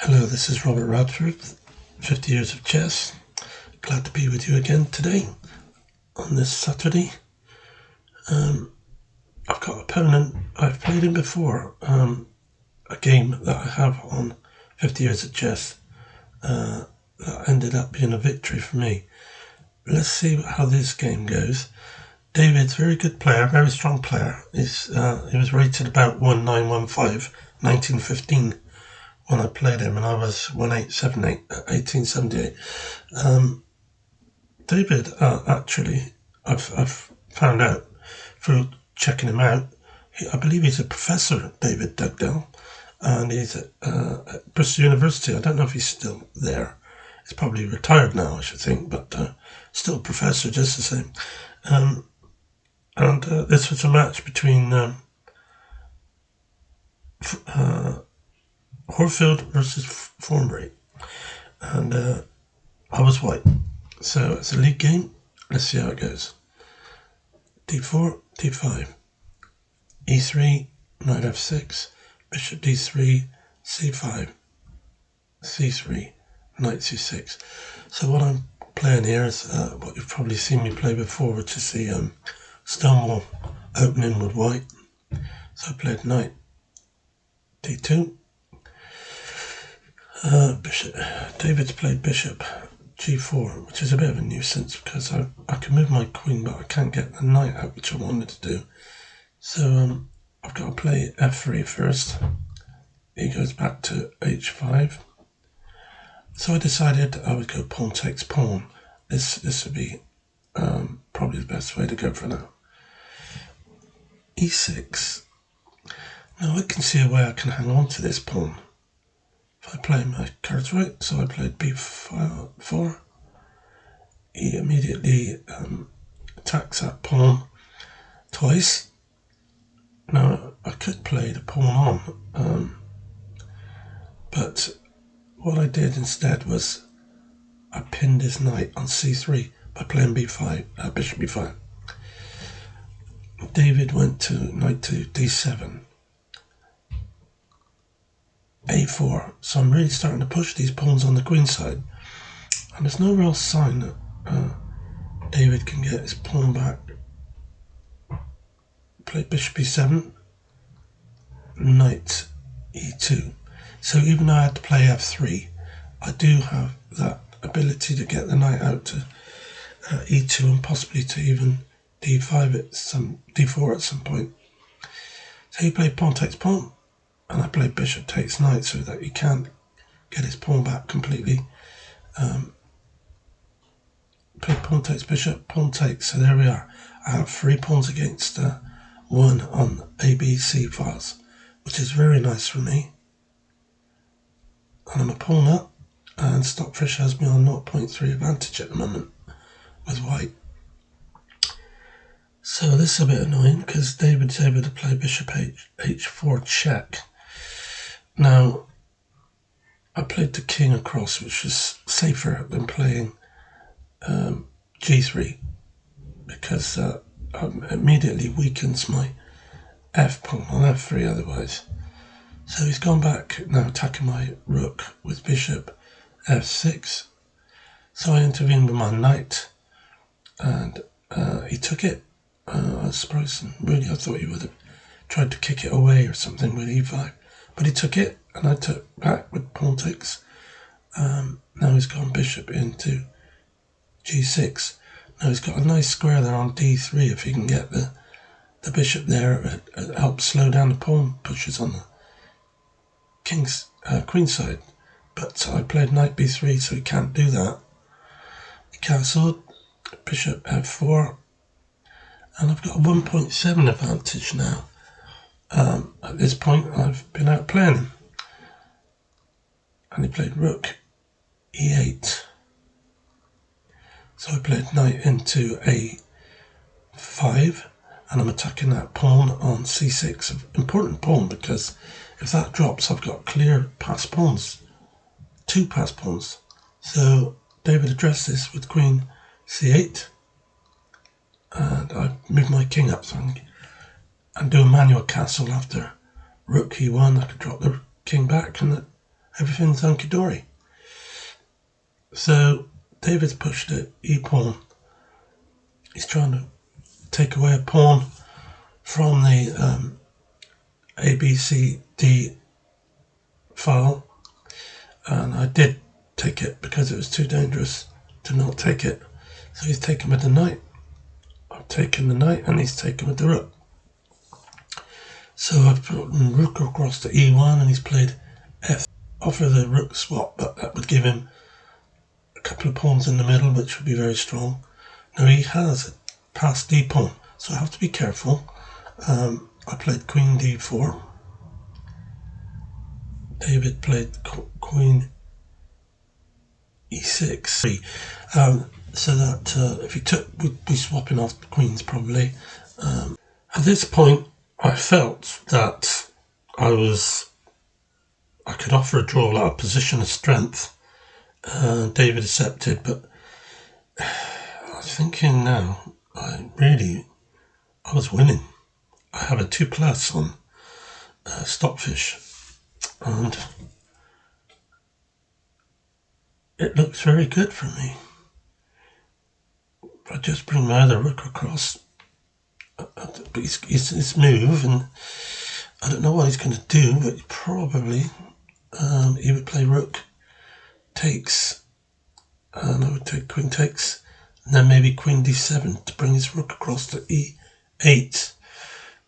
Hello, this is Robert Radford, 50 Years of Chess. Glad to be with you again today on this Saturday. I've got an opponent I've played him before, a game that I have on 50 Years of Chess that ended up being a victory for me. Let's see how this game goes. David's a very good player, very strong player. He was rated about 1915, 1915. When I played him, and I was 1878, 1878. David, actually, I've found out through checking him out, I believe he's a professor, David Dugdale, and he's at Bristol University. I don't know if he's still there. He's probably retired now, I should think, but still a professor, just the same. This was a match between Horfield versus Thornbury, and I was white, so it's a league game. Let's see how it goes. d4, d5, e3, knight f6, bishop d3, c5, c3, knight c6. So what I'm playing here is what you've probably seen me play before, which is the Stonewall opening with white. So I played knight d2. David's played bishop g4, which is a bit of a nuisance because I can move my queen, but I can't get the knight out, which I wanted to do. So I've got to play f3 first. He goes back to h5. So I decided I would go pawn takes pawn. This would be probably the best way to go for now. e6. Now I can see a way I can hang on to this pawn. I play my cards right, so I played b4. He immediately attacks that pawn twice. Now I could play the pawn on, but what I did instead was I pinned his knight on c3 by playing b5, bishop b5. David went to knight to d7. a4, so I'm really starting to push these pawns on the queen side, and there's no real sign that David can get his pawn back. Play bishop e7, knight e2. So even though I had to play f3, I do have that ability to get the knight out to e2 and possibly to even d4 at some point. So he played pawn takes pawn, and I played bishop takes knight so that he can't get his pawn back completely. Played pawn takes bishop, pawn takes, so there we are. I have 3 pawns against 1 on ABC files, which is very nice for me. And I'm a pawn up, and Stockfish has me on 0.3 advantage at the moment with white. So this is a bit annoying because David's able to play bishop h4 check. Now, I played the king across, which is safer than playing g3, because immediately weakens my f pawn on f3 otherwise. So he's gone back, now attacking my rook with bishop f6. So I intervened with my knight, and he took it. I was surprised, and really I thought he would have tried to kick it away or something with e5. But he took it, and I took back with pawn takes. Now he's gone bishop into g6. Now he's got a nice square there on d3. If he can get the bishop there, it helps slow down the pawn pushes on the king's queen side. But I played knight b3, so he can't do that. He castled, bishop f4, and I've got a 1.7 advantage now. At this point, I've been out playing him. And he played rook e8. So I played knight into a5, and I'm attacking that pawn on c6. An important pawn, because if that drops, I've got clear passed pawns. 2 passed pawns. So David addressed this with queen c8. And I moved my king up, so and do a manual castle after rook e1. I could drop the king back, and everything's hunky-dory. So David's pushed it, e-pawn. He's trying to take away a pawn from the A, B, C, D file, and I did take it because it was too dangerous to not take it. So he's taken with the knight. I've taken the knight and he's taken with the rook. So I've put rook across to e1 and he's played f. Offer the rook swap, but that would give him a couple of pawns in the middle, which would be very strong. Now he has passed d pawn, so I have to be careful. I played queen d4. David played queen e6. So that if he took, we'd be swapping off the queens probably. At this point, I felt that I could offer a draw out of position of strength. David accepted, but I was thinking now, I was winning. I have a 2+ on Stockfish, and it looks very good for me. I just bring my other rook across, but his move, and I don't know what he's going to do, but probably he would play rook takes, and I would take queen takes, and then maybe queen d7 to bring his rook across to e8.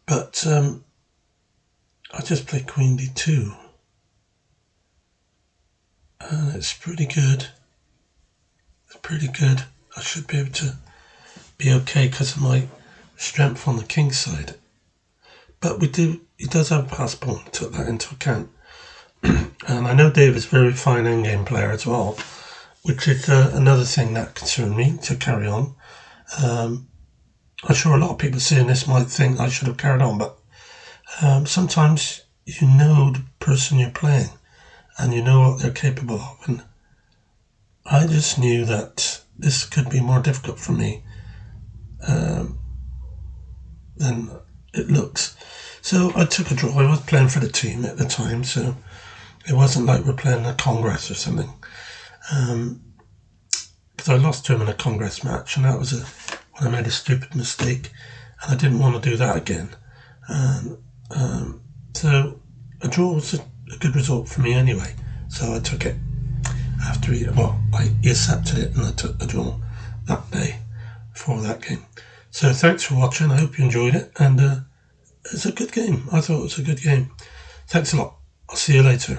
But I just play queen d2, and it's pretty good. It's pretty good. I should be able to be okay because of my strength on the king side. But he does have a pass pawn, took that into account. And I know David's a very fine endgame player as well, which is another thing that concerned me to carry on. I'm sure a lot of people seeing this might think I should have carried on, but sometimes you know the person you're playing and you know what they're capable of. And I just knew that this could be more difficult for me than it looks. So I took a draw. I was playing for the team at the time, so it wasn't like we're playing a Congress or something. Because I lost to him in a Congress match, and that was when I made a stupid mistake, and I didn't want to do that again. So a draw was a good result for me anyway. So I took it after he accepted it, and I took the draw that day for that game. So thanks for watching. I hope you enjoyed it, and it's a good game. I thought it was a good game. Thanks a lot. I'll see you later.